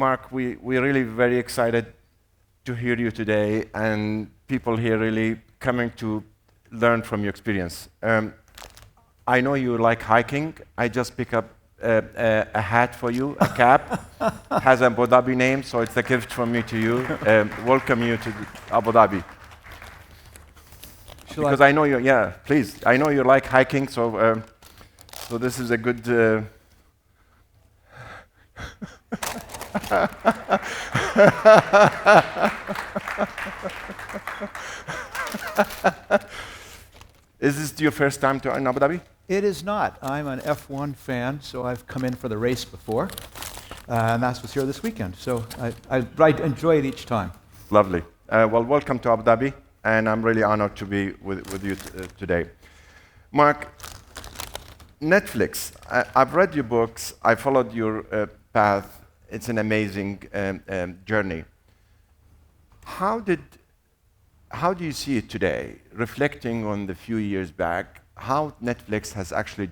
Mark, we're really very excited to hear you today, and people here really coming to learn from your experience. I know you like hiking. I just pick up a hat for you, a cap. Has an Abu Dhabi name, so it's a gift from me to you. Welcome you to Abu Dhabi. Because I know you, yeah, please. I know you like hiking, so so this is a good. Is this your first time to in Abu Dhabi? It is not. I'm an F1 fan, so I've come in for the race before, and that's what's here this weekend. So I enjoy it each time. Lovely. Well, welcome to Abu Dhabi, and I'm really honored to be with you today. Mark, Netflix. I've read your books. I followed your path. It's an amazing journey. How do you see it today, reflecting on the few years back, how Netflix has actually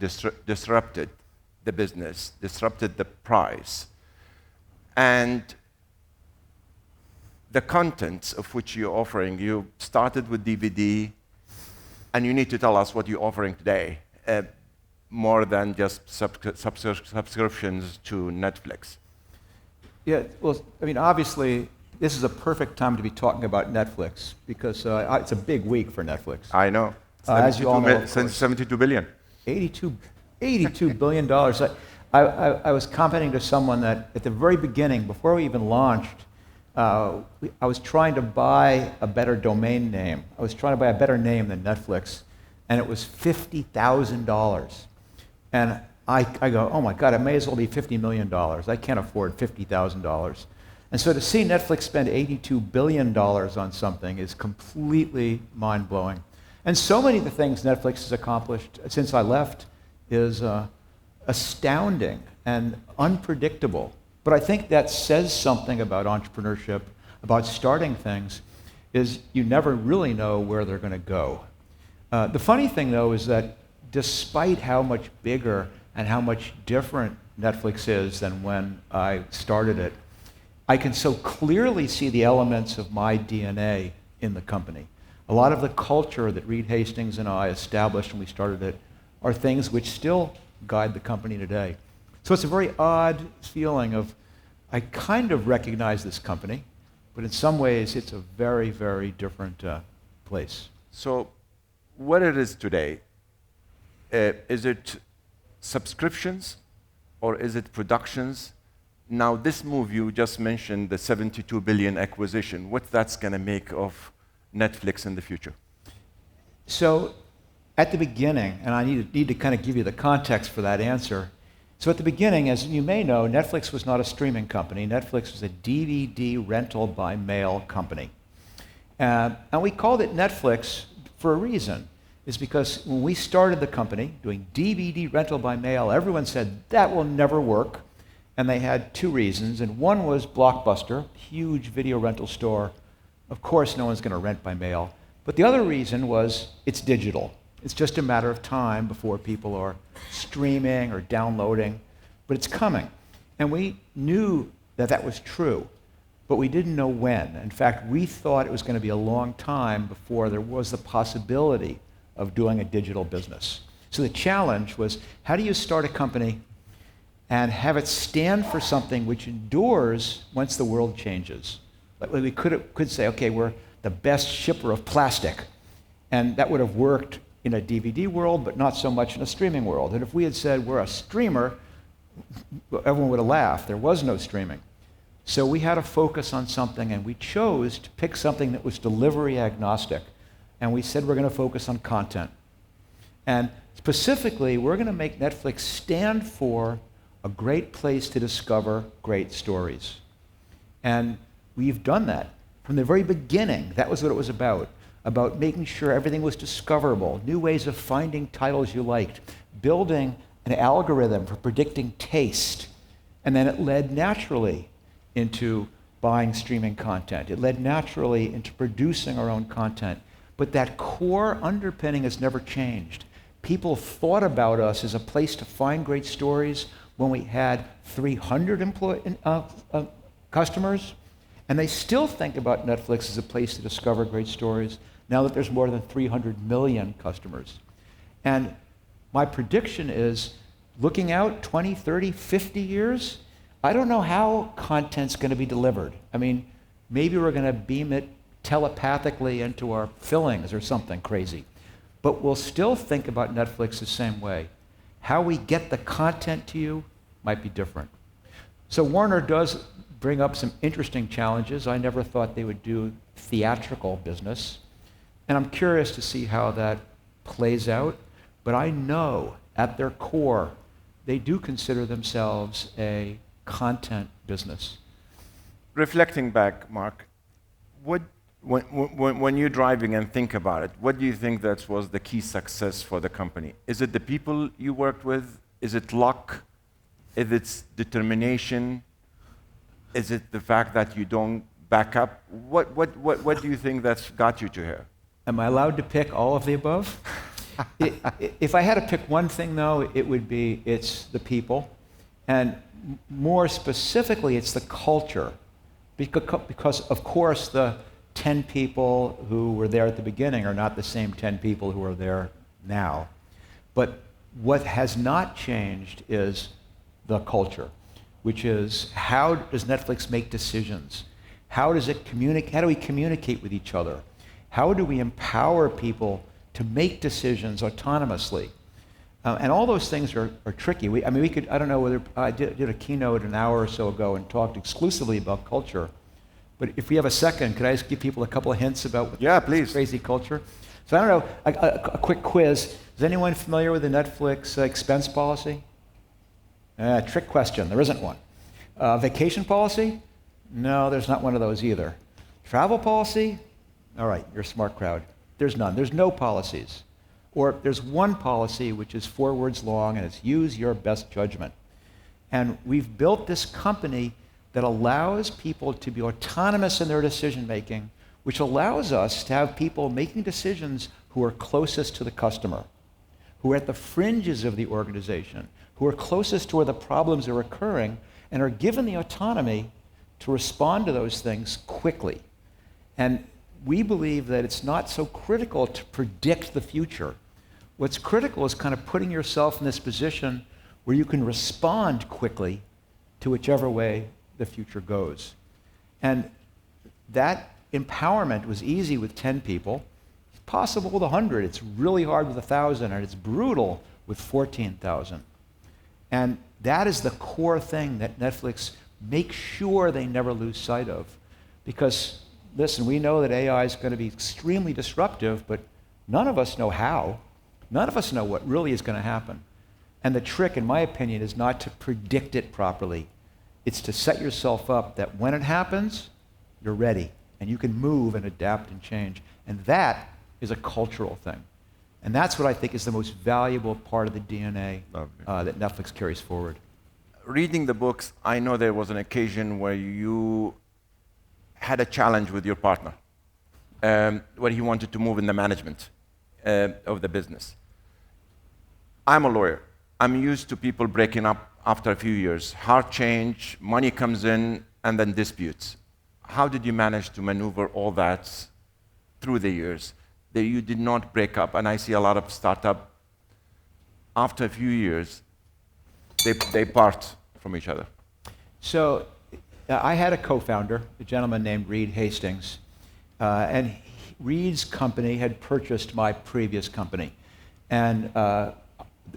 disrupted the business, disrupted the price, and the contents of which you're offering? You started with DVD, and you need to tell us what you're offering today, more than just subscriptions to Netflix. Yeah, well, I mean, obviously, this is a perfect time to be talking about Netflix because it's a big week for Netflix. I know. As you all know, since 72 billion. $82 billion. I was commenting to someone that at the very beginning, before we even launched, I was trying to buy a better domain name. I was trying to buy a better name than Netflix, and it was $50,000. And I go, oh my God, it may as well be $50 million. I can't afford $50,000. And so to see Netflix spend $82 billion on something is completely mind-blowing. And so many of the things Netflix has accomplished since I left is astounding and unpredictable. But I think that says something about entrepreneurship, about starting things, is you never really know where they're going to go. The funny thing, though, is that despite how much bigger and how much different Netflix is than when I started it, I can so clearly see the elements of my DNA in the company. A lot of the culture that Reed Hastings and I established when we started it are things which still guide the company today. So it's a very odd feeling of, I kind of recognize this company, but in some ways it's a very, very different place. So what it is today, is it subscriptions or is it productions? Now this move you just mentioned, the 72 billion acquisition, what that's going to make of Netflix in the future? So at the beginning, and I need to kind of give you the context for that answer. So at the beginning, as you may know, Netflix was not a streaming company. Netflix was a DVD rental by mail company. And we called it Netflix for a reason. Is because when we started the company doing DVD rental by mail, everyone said that will never work. And they had two reasons. And one was Blockbuster, huge video rental store. Of course, no one's going to rent by mail. But the other reason was it's digital. It's just a matter of time before people are streaming or downloading. But it's coming. And we knew that that was true. But we didn't know when. In fact, we thought it was going to be a long time before there was the possibility of doing a digital business. So the challenge was, how do you start a company and have it stand for something which endures once the world changes? Like we could say, okay, we're the best shipper of plastic, and that would have worked in a DVD world, but not so much in a streaming world. And if we had said we're a streamer, everyone would have laughed. There was no streaming. So we had to focus on something, and we chose to pick something that was delivery agnostic. And we said we're going to focus on content. And specifically, we're going to make Netflix stand for a great place to discover great stories. And we've done that. From the very beginning, that was what it was about making sure everything was discoverable, new ways of finding titles you liked, building an algorithm for predicting taste. And then it led naturally into buying streaming content. It led naturally into producing our own content. But that core underpinning has never changed. People thought about us as a place to find great stories when we had 300 customers, and they still think about Netflix as a place to discover great stories now that there's more than 300 million customers. And my prediction is, looking out 20, 30, 50 years, I don't know how content's going to be delivered. I mean, maybe we're going to beam it telepathically into our fillings or something crazy. But we'll still think about Netflix the same way. How we get the content to you might be different. So Warner does bring up some interesting challenges. I never thought they would do theatrical business. And I'm curious to see how that plays out. But I know at their core, they do consider themselves a content business. Reflecting back, Mark, when you're driving and think about it, what do you think that was the key success for the company? Is it the people you worked with? Is it luck? Is it determination? Is it the fact that you don't back up? What do you think that's got you to here? Am I allowed to pick all of the above? If I had to pick one thing, though, it would be it's the people. And more specifically, it's the culture. Because of course, the 10 people who were there at the beginning are not the same 10 people who are there now. But what has not changed is the culture, which is, how does Netflix make decisions? How do we communicate with each other? How do we empower people to make decisions autonomously? And all those things are tricky. I don't know whether, I did a keynote an hour or so ago and talked exclusively about culture. But if we have a second, could I just give people a couple of hints about please. Crazy culture? So I don't know, a quick quiz. Is anyone familiar with the Netflix expense policy? Trick question, there isn't one. Vacation policy? No, there's not one of those either. Travel policy? All right, you're a smart crowd. There's none. There's no policies. Or there's one policy which is 4 words long, and it's use your best judgment. And we've built this company that allows people to be autonomous in their decision making, which allows us to have people making decisions who are closest to the customer, who are at the fringes of the organization, who are closest to where the problems are occurring, and are given the autonomy to respond to those things quickly. And we believe that it's not so critical to predict the future. What's critical is kind of putting yourself in this position where you can respond quickly to whichever way the future goes. And that empowerment was easy with 10 people. It's possible with 100. It's really hard with 1,000, and it's brutal with 14,000. And that is the core thing that Netflix makes sure they never lose sight of. Because, listen, we know that AI is going to be extremely disruptive, but none of us know how. None of us know what really is going to happen. And the trick, in my opinion, is not to predict it properly. It's to set yourself up that when it happens, you're ready, and you can move and adapt and change. And that is a cultural thing. And that's what I think is the most valuable part of the DNA that Netflix carries forward. Reading the books, I know there was an occasion where you had a challenge with your partner, where he wanted to move in the management of the business. I'm a lawyer. I'm used to people breaking up after a few years. Hard change, money comes in, and then disputes. How did you manage to maneuver all that through the years that you did not break up? And I see a lot of startup, after a few years, they part from each other. So I had a co-founder, a gentleman named Reed Hastings, and Reed's company had purchased my previous company. And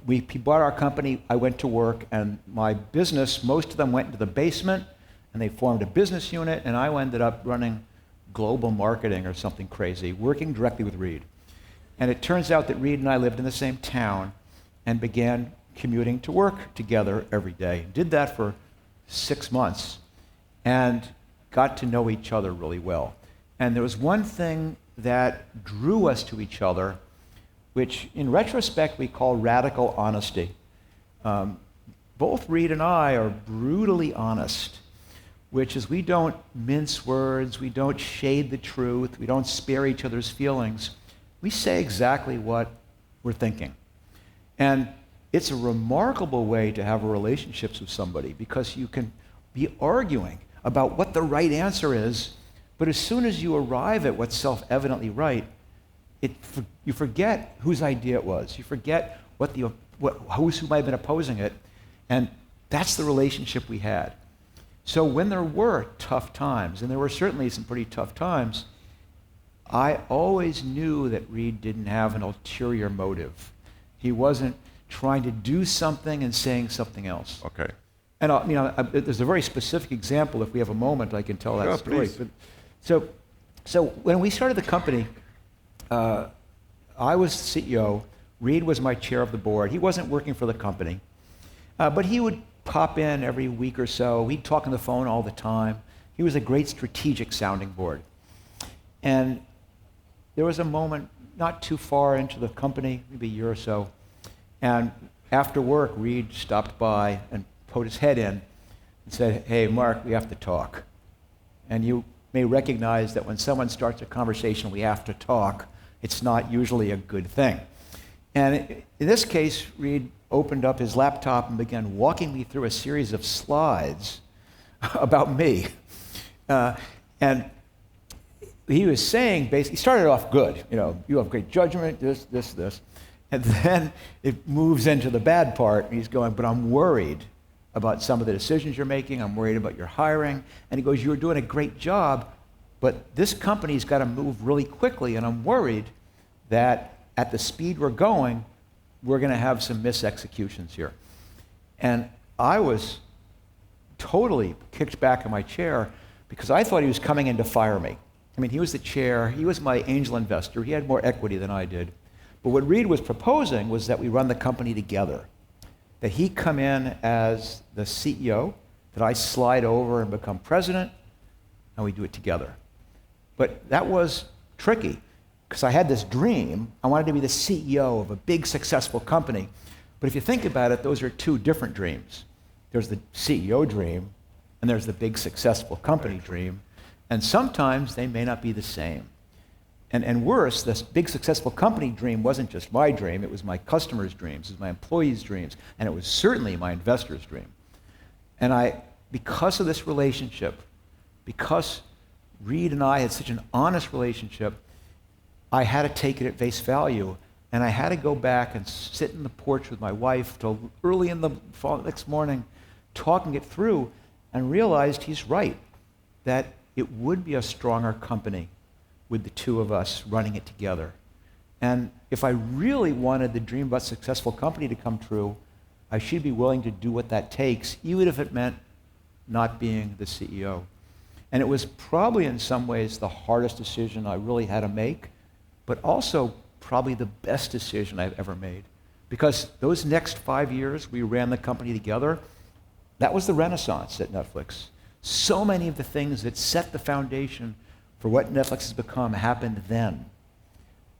he bought our company, I went to work, and my business, most of them went into the basement, and they formed a business unit, and I ended up running global marketing or something crazy, working directly with Reed. And it turns out that Reed and I lived in the same town and began commuting to work together every day. Did that for 6 months and got to know each other really well. And there was one thing that drew us to each other, which in retrospect we call radical honesty. Both Reed and I are brutally honest, which is we don't mince words, we don't shade the truth, we don't spare each other's feelings. We say exactly what we're thinking. And it's a remarkable way to have relationships with somebody because you can be arguing. about what the right answer is, but as soon as you arrive at what's self-evidently right, you forget whose idea it was. You forget who might have been opposing it, and that's the relationship we had. So when there were tough times, and there were certainly some pretty tough times, I always knew that Reed didn't have an ulterior motive. He wasn't trying to do something and saying something else. Okay. And there's a very specific example. If we have a moment, I can tell that story. Please. So when we started the company, I was CEO. Reed was my chair of the board. He wasn't working for the company, but he would pop in every week or so. He'd talk on the phone all the time. He was a great strategic sounding board. And there was a moment not too far into the company, maybe a year or so, and after work, Reed stopped by and put his head in and said, "Hey, Marc, we have to talk." And you may recognize that when someone starts a conversation, we have to talk, it's not usually a good thing. And in this case, Reed opened up his laptop and began walking me through a series of slides about me. And he was saying, basically, he started off good. You have great judgment, this. And then it moves into the bad part, and he's going, "But I'm worried about some of the decisions you're making. I'm worried about your hiring." And he goes, "You're doing a great job, but this company's got to move really quickly, and I'm worried that at the speed we're going, we're going to have some misexecutions here." And I was totally kicked back in my chair because I thought he was coming in to fire me. I mean, he was the chair. He was my angel investor. He had more equity than I did. But what Reed was proposing was that we run the company together, that he come in as the CEO, that I slide over and become president, and we do it together. But that was tricky, because I had this dream. I wanted to be the CEO of a big, successful company. But if you think about it, those are two different dreams. There's the CEO dream, and there's the big, successful company dream. And sometimes they may not be the same. And worse, this big, successful company dream wasn't just my dream. It was my customers' dreams. It was my employees' dreams. And it was certainly my investors' dream. And because of this relationship, because Reed and I had such an honest relationship, I had to take it at face value. And I had to go back and sit in the porch with my wife till early in the next morning, talking it through, and realized he's right, that it would be a stronger company with the two of us running it together. And if I really wanted the dream about a successful company to come true, I should be willing to do what that takes, even if it meant not being the CEO. And it was probably in some ways the hardest decision I really had to make, but also probably the best decision I've ever made. Because those next 5 years we ran the company together, that was the renaissance at Netflix. So many of the things that set the foundation for what Netflix has become happened then.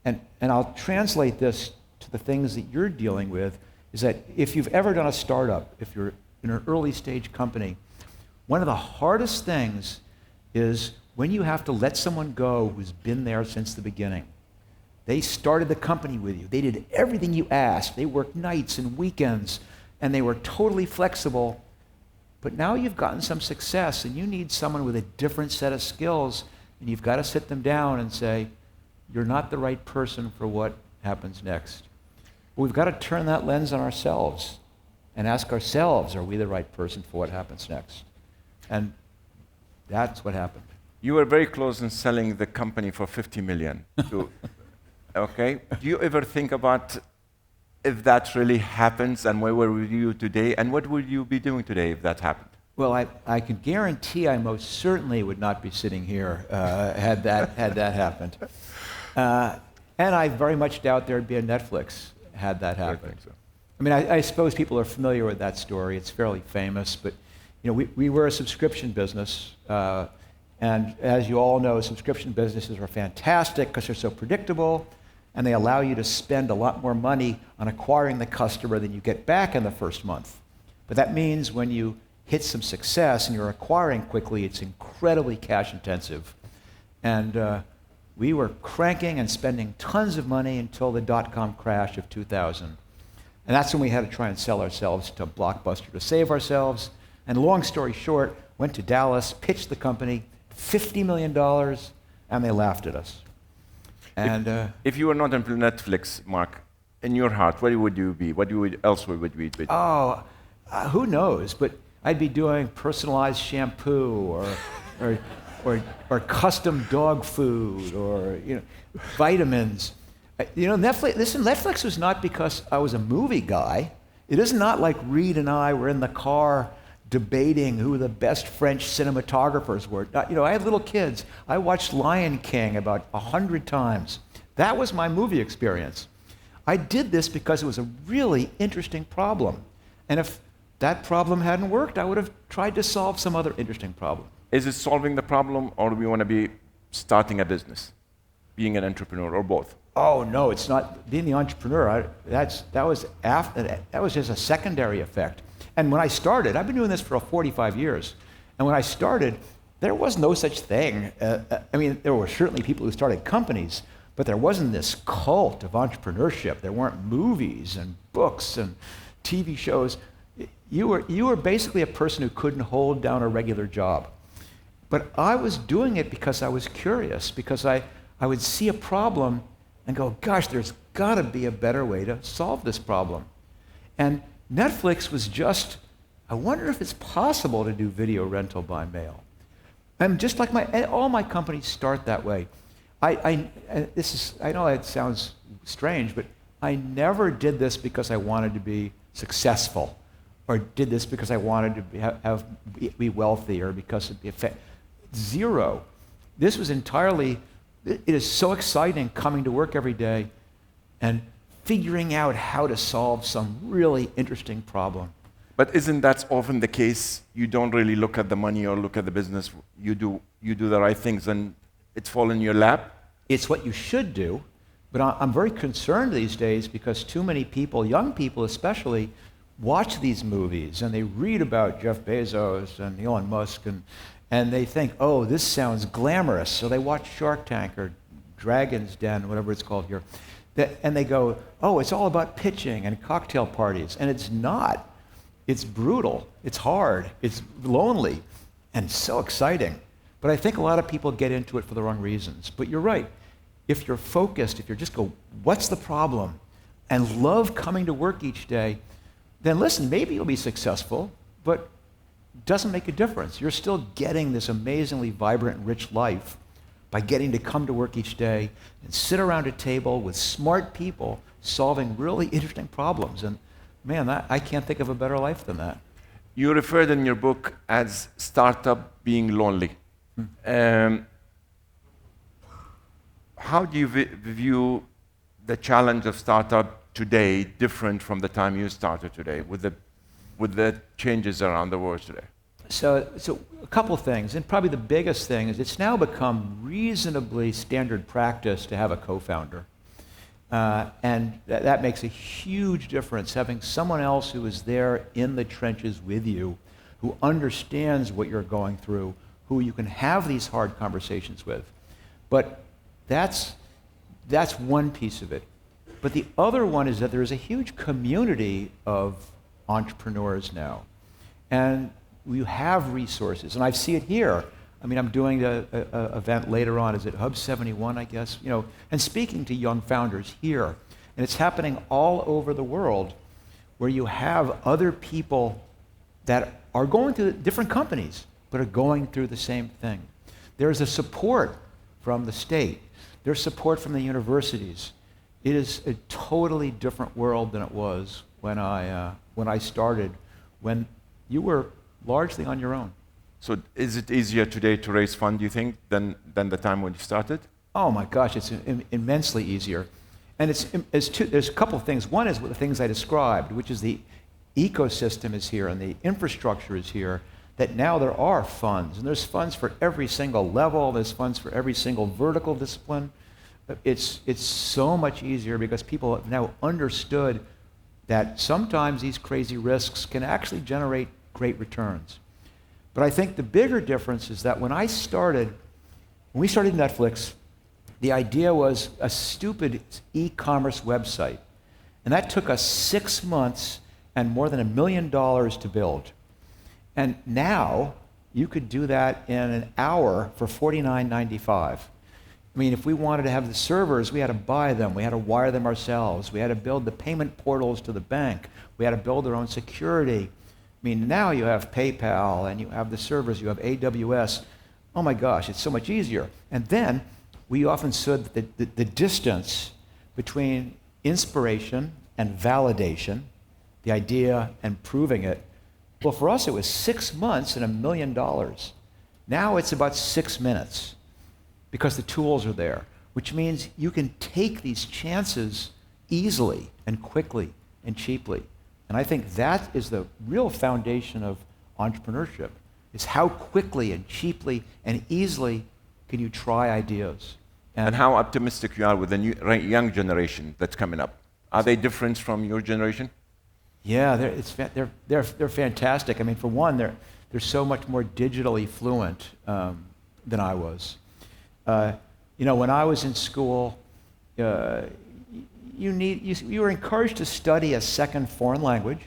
And I'll translate this to the things that you're dealing with, is that if you've ever done a startup, if you're in an early stage company, one of the hardest things is when you have to let someone go who's been there since the beginning. They started the company with you. They did everything you asked. They worked nights and weekends, and they were totally flexible. But now you've gotten some success, and you need someone with a different set of skills, and you've got to sit them down and say, "You're not the right person for what happens next." We've got to turn that lens on ourselves and ask ourselves, are we the right person for what happens next? And that's what happened. You were very close in selling the company for $50 million. Okay? Do you ever think about if that really happens, and where were you today, and what would you be doing today if that happened? Well, I can guarantee I most certainly would not be sitting here had that happened. And I very much doubt there'd be a Netflix had that happened. I think so. I mean, I suppose people are familiar with that story. It's fairly famous, but we were a subscription business, and as you all know, subscription businesses are fantastic because they're so predictable, and they allow you to spend a lot more money on acquiring the customer than you get back in the first month. But that means when you hit some success and you're acquiring quickly, it's incredibly cash intensive. And we were cranking and spending tons of money until the dot-com crash of 2000. And that's when we had to try and sell ourselves to Blockbuster to save ourselves. And long story short, went to Dallas, pitched the company, $50 million, and they laughed at us. And if you were not on Netflix, Marc, in your heart, where would you be? What else would you be? Who knows? But I'd be doing personalized shampoo or custom dog food or vitamins. Netflix was not because I was a movie guy. It is not like Reed and I were in the car debating who the best French cinematographers were. I had little kids. I watched Lion King about 100 times. That was my movie experience. I did this because it was a really interesting problem. And if that problem hadn't worked, I would have tried to solve some other interesting problem. Is it solving the problem, or do we want to be starting a business, being an entrepreneur, or both? Oh no, it's not. Being the entrepreneur, that was just a secondary effect. And when I started, I've been doing this for 45 years. And when I started, there was no such thing. There were certainly people who started companies, but there wasn't this cult of entrepreneurship. There weren't movies and books and TV shows. You were basically a person who couldn't hold down a regular job. But I was doing it because I was curious, because I would see a problem and go, gosh, there's got to be a better way to solve this problem. And Netflix was just, I wonder if it's possible to do video rental by mail. And just like all my companies start that way. I know it sounds strange, but I never did this because I wanted to be successful, or did this because I wanted to be wealthy, or because of the effect. Zero. This was entirely, it is so exciting coming to work every day and figuring out how to solve some really interesting problem. But isn't that often the case? You don't really look at the money or look at the business. You do the right things and it's fall in your lap? It's what you should do, but I'm very concerned these days because too many people, young people especially, watch these movies and they read about Jeff Bezos and Elon Musk and they think, oh, this sounds glamorous. So they watch Shark Tank or Dragon's Den, whatever it's called here. And they go, oh, it's all about pitching and cocktail parties. And it's not. It's brutal. It's hard. It's lonely and so exciting. But I think a lot of people get into it for the wrong reasons. But you're right. If you're focused, if you just go, what's the problem? And love coming to work each day, then listen, maybe you'll be successful, but it doesn't make a difference. You're still getting this amazingly vibrant and rich life by getting to come to work each day and sit around a table with smart people solving really interesting problems. And man, I can't think of a better life than that. You referred in your book as startup being lonely. How do you view the challenge of startup today different from the time you started today with the changes around the world today? So a couple things, and probably the biggest thing is it's now become reasonably standard practice to have a co-founder. And that makes a huge difference, having someone else who is there in the trenches with you, who understands what you're going through, who you can have these hard conversations with. But that's one piece of it. But the other one is that there is a huge community of entrepreneurs now. And you have resources, and I see it here. I mean, I'm doing an event later on, is it Hub 71, I guess? And speaking to young founders here. And it's happening all over the world where you have other people that are going through different companies, but are going through the same thing. There's a support from the state. There's support from the universities. It is a totally different world than it was when I started, when you were largely on your own. So is it easier today to raise funds, do you think, than the time when you started? Oh my gosh, it's immensely easier. And there's a couple of things. One is the things I described, which is the ecosystem is here and the infrastructure is here, that now there are funds. And there's funds for every single level. There's funds for every single vertical discipline. It's so much easier because people have now understood that sometimes these crazy risks can actually generate great returns. But I think the bigger difference is that when we started Netflix, the idea was a stupid e-commerce website. And that took us 6 months and more than $1 million to build. And now you could do that in an hour for $49.95. I mean, if we wanted to have the servers, we had to buy them. We had to wire them ourselves. We had to build the payment portals to the bank. We had to build our own security. I mean, now you have PayPal and you have the servers, you have AWS. Oh my gosh, it's so much easier. And then we often said that the distance between inspiration and validation, the idea and proving it, well, for us it was 6 months and $1 million. Now it's about 6 minutes because the tools are there, which means you can take these chances easily and quickly and cheaply. And I think that is the real foundation of entrepreneurship, is how quickly and cheaply and easily can you try ideas. And how optimistic you are with the young generation that's coming up. Are they different from your generation? Yeah, they're fantastic. I mean, for one, they're so much more digitally fluent than I was. When I was in school, you were encouraged to study a second foreign language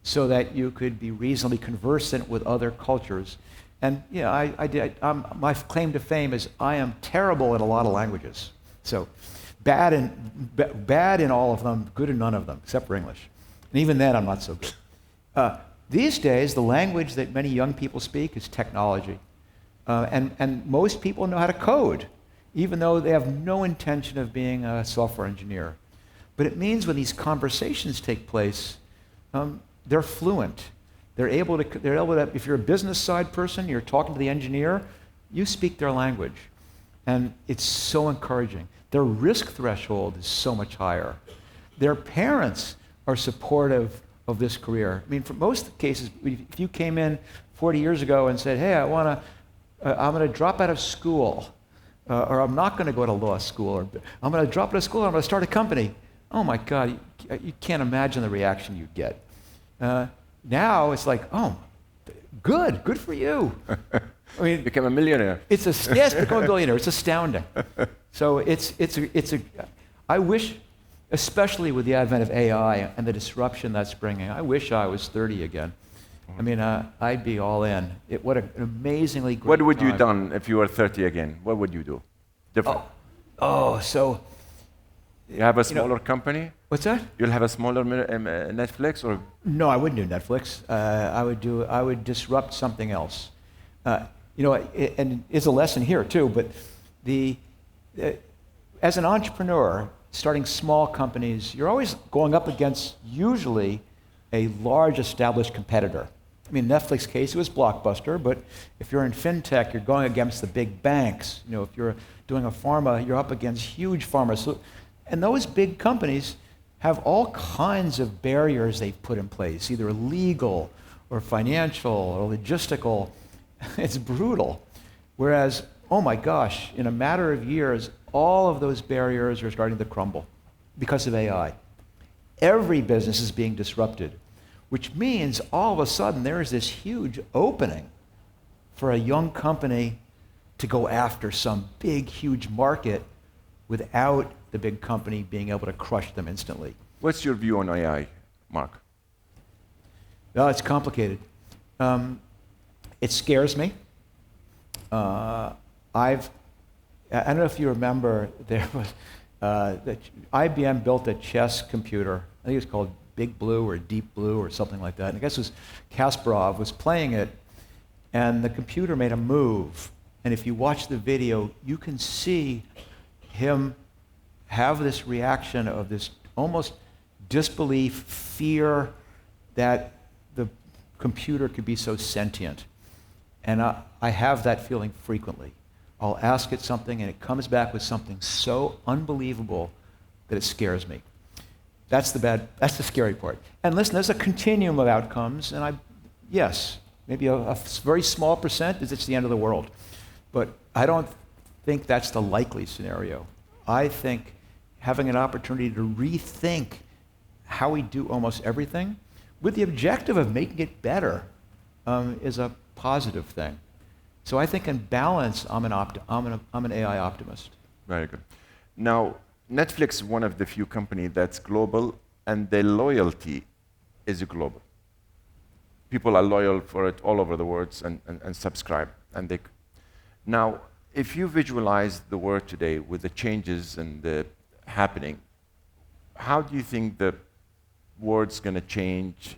so that you could be reasonably conversant with other cultures. And I did. My claim to fame is I am terrible in a lot of languages. So bad in all of them, good in none of them, except for English. And even then, I'm not so good. These days, the language that many young people speak is technology. And most people know how to code, even though they have no intention of being a software engineer. But it means when these conversations take place, they're fluent. They're able to, if you're a business side person, you're talking to the engineer, you speak their language. And it's so encouraging. Their risk threshold is so much higher. Their parents are supportive of this career. I mean, for most cases, if you came in 40 years ago and said, hey, I'm going to drop out of school, or I'm not going to go to law school, or I'm going to drop out of school, or I'm going to start a company. Oh my God, you can't imagine the reaction you'd get. Now it's like, oh, good for you. I mean, become a millionaire. Yes, become a billionaire. It's astounding. So I wish, especially with the advent of AI and the disruption that's bringing, I wish I was 30 again. I mean, I'd be all in. What an amazingly great What would time. you done if you were 30 again? What would you do different? So... You have a smaller company? What's that? You'll have a smaller Netflix, or? No, I wouldn't do Netflix. I would disrupt something else. And it's a lesson here too. But as an entrepreneur, starting small companies, you're always going up against usually a large established competitor. I mean, Netflix case, it was Blockbuster, but if you're in fintech, you're going against the big banks. If you're doing a pharma, you're up against huge pharma. And those big companies have all kinds of barriers they've put in place, either legal or financial or logistical. It's brutal. Whereas, oh my gosh, in a matter of years, all of those barriers are starting to crumble because of AI. Every business is being disrupted, which means all of a sudden there is this huge opening for a young company to go after some big, huge market without the big company being able to crush them instantly. What's your view on AI, Mark? Well, it's complicated. It scares me. I don't know if you remember, there was IBM built a chess computer. I think it was called Big Blue or Deep Blue or something like that. And I guess it was Kasparov was playing it, and the computer made a move. And if you watch the video, you can see him have this reaction of this almost disbelief, fear that the computer could be so sentient. And I have that feeling frequently. I'll ask it something and it comes back with something so unbelievable that it scares me. That's the scary part. And listen, there's a continuum of outcomes, and yes, maybe a very small percent is it's the end of the world. But I don't think that's the likely scenario. I think having an opportunity to rethink how we do almost everything with the objective of making it better is a positive thing. So I think in balance, I'm an AI optimist. Very good. Now, Netflix is one of the few companies that's global, and their loyalty is global. people are loyal for it all over the world and subscribe. Now, if you visualize the world today with the changes and the happening, how do you think the world's going to change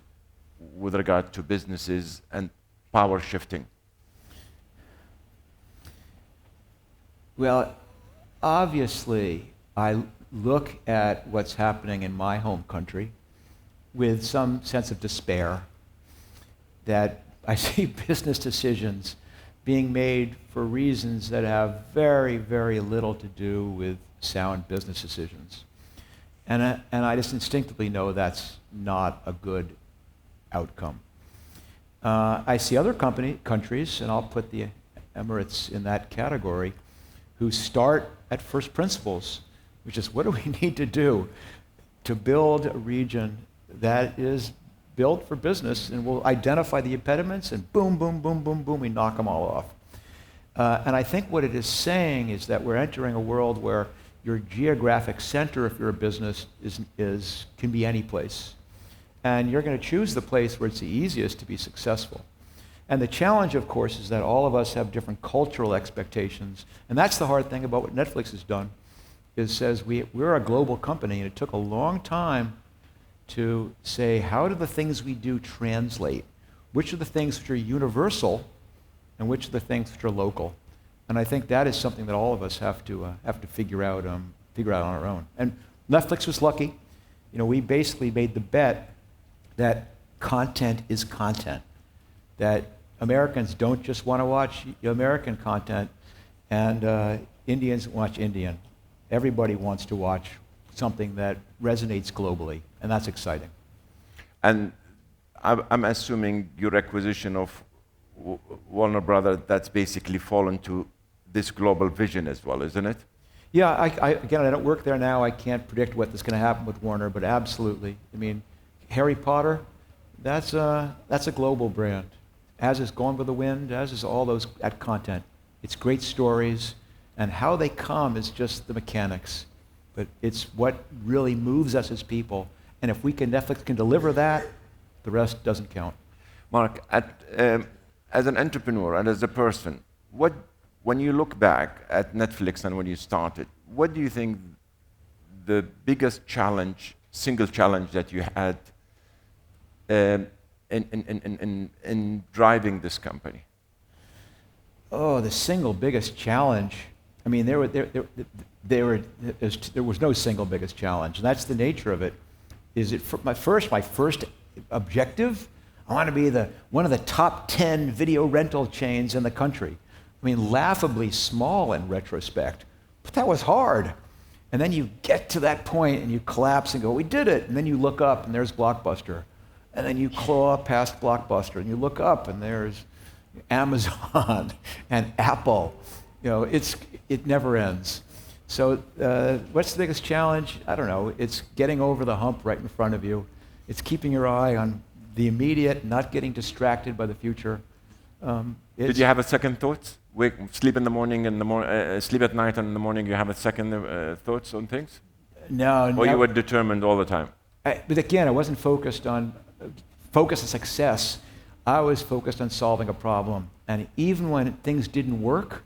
with regard to businesses and power shifting? Well, obviously, I look at what's happening in my home country with some sense of despair that I see business decisions being made for reasons that have very, very little to do with sound business decisions. And I just instinctively know that's not a good outcome. I see other countries, and I'll put the Emirates in that category, who start at first principles, which is what do we need to do to build a region that is built for business, and we'll identify the impediments, and boom, boom, boom, boom, boom, we knock them all off. And I think what it is saying is that we're entering a world where your geographic center, if you're a business, can be any place. And you're going to choose the place where it's the easiest to be successful. And the challenge, of course, is that all of us have different cultural expectations. And that's the hard thing about what Netflix has done, is says we're a global company, and it took a long time to say, how do the things we do translate? Which are the things which are universal, and which are the things which are local? And I think that is something that all of us have to figure out on our own. And Netflix was lucky. You know, we basically made the bet that content is content. That Americans don't just want to watch American content, and Indians watch Indian. Everybody wants to watch something that resonates globally, and that's exciting. And I'm assuming your acquisition of Warner Brothers, that's basically fallen to this global vision as well, isn't it? Yeah, again, I don't work there now. I can't predict what's going to happen with Warner, but absolutely. I mean, Harry Potter, that's a global brand. As is Gone with the Wind, as is all that content. It's great stories, and how they come is just the mechanics. But it's what really moves us as people. And if Netflix can deliver that, the rest doesn't count. Marc, as an entrepreneur and as a person, when you look back at Netflix and when you started, what do you think the biggest challenge, single challenge that you had in driving this company? Oh, the single biggest challenge. I mean, there was no single biggest challenge, and that's the nature of it. My first objective? I want to be one of the top 10 video rental chains in the country. I mean, laughably small in retrospect, but that was hard. And then you get to that point and you collapse and go, we did it. And then you look up and there's Blockbuster. And then you claw past Blockbuster and you look up and there's Amazon and Apple. You know, it never ends. So what's the biggest challenge? I don't know. It's getting over the hump right in front of you. It's keeping your eye on the immediate, not getting distracted by the future. Did you have a second thought? Sleep in the morning, sleep at night, and in the morning you have a second thoughts on things? No. Or you were determined all the time? But again, I wasn't focused on success. I was focused on solving a problem. And even when things didn't work,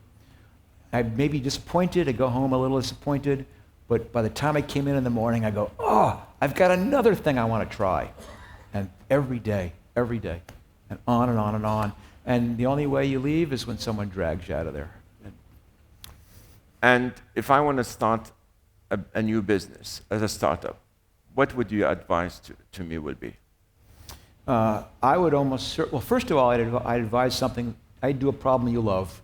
I'd maybe disappointed. I'd go home a little disappointed. But by the time I came in the morning, I go, oh, I've got another thing I want to try. And every day, and on and on and on. And the only way you leave is when someone drags you out of there. And if I want to start a new business as a startup, what would your advice to me would be? I would first of all, I'd advise something. I'd do a problem you love.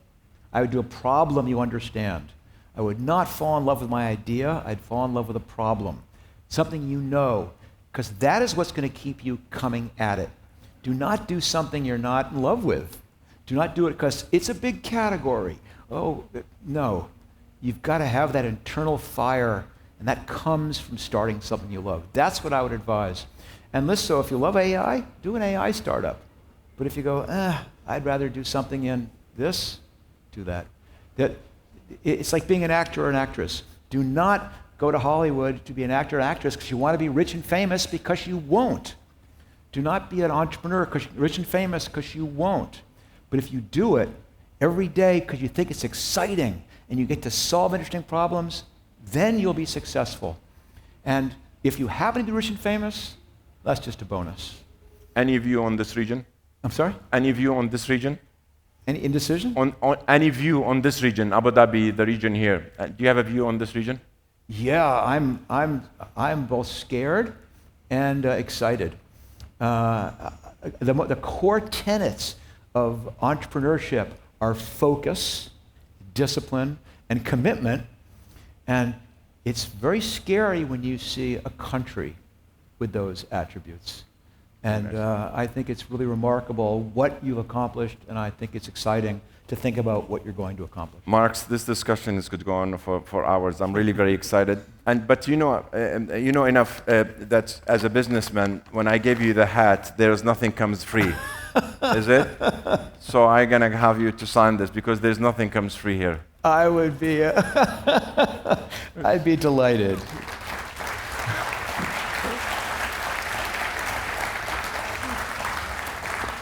I would do a problem you understand. I would not fall in love with my idea. I'd fall in love with a problem, something you know, because that is what's going to keep you coming at it. Do not do something you're not in love with. Do not do it because it's a big category. Oh, no. You've got to have that internal fire, and that comes from starting something you love. That's what I would advise. And listen, so if you love AI, do an AI startup. But if you go, I'd rather do something in this, do that. It's like being an actor or an actress. Do not go to Hollywood to be an actor or actress because you want to be rich and famous, because you won't. Do not be an entrepreneur, rich and famous, because you won't. But if you do it every day because you think it's exciting and you get to solve interesting problems, then you'll be successful. And if you happen to be rich and famous, that's just a bonus. Any view on this region? I'm sorry? Any view on this region? Any indecision? On any view on this region, Abu Dhabi, the region here? Do you have a view on this region? Yeah, I'm both scared and excited. The core tenets of entrepreneurship are focus, discipline, and commitment. And it's very scary when you see a country with those attributes. And I think it's really remarkable what you've accomplished, and I think it's exciting to think about what you're going to accomplish. Marc, this discussion is going to go on for hours. I'm really very excited. But you know enough that as a businessman, when I gave you the hat, there's nothing comes free. Is it? So I'm going to have you to sign this because there's nothing comes free here. I would be, I'd be delighted.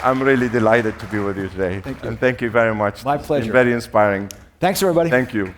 I'm really delighted to be with you today. Thank you. And thank you very much. My It's pleasure. been very inspiring. Thanks, everybody. Thank you.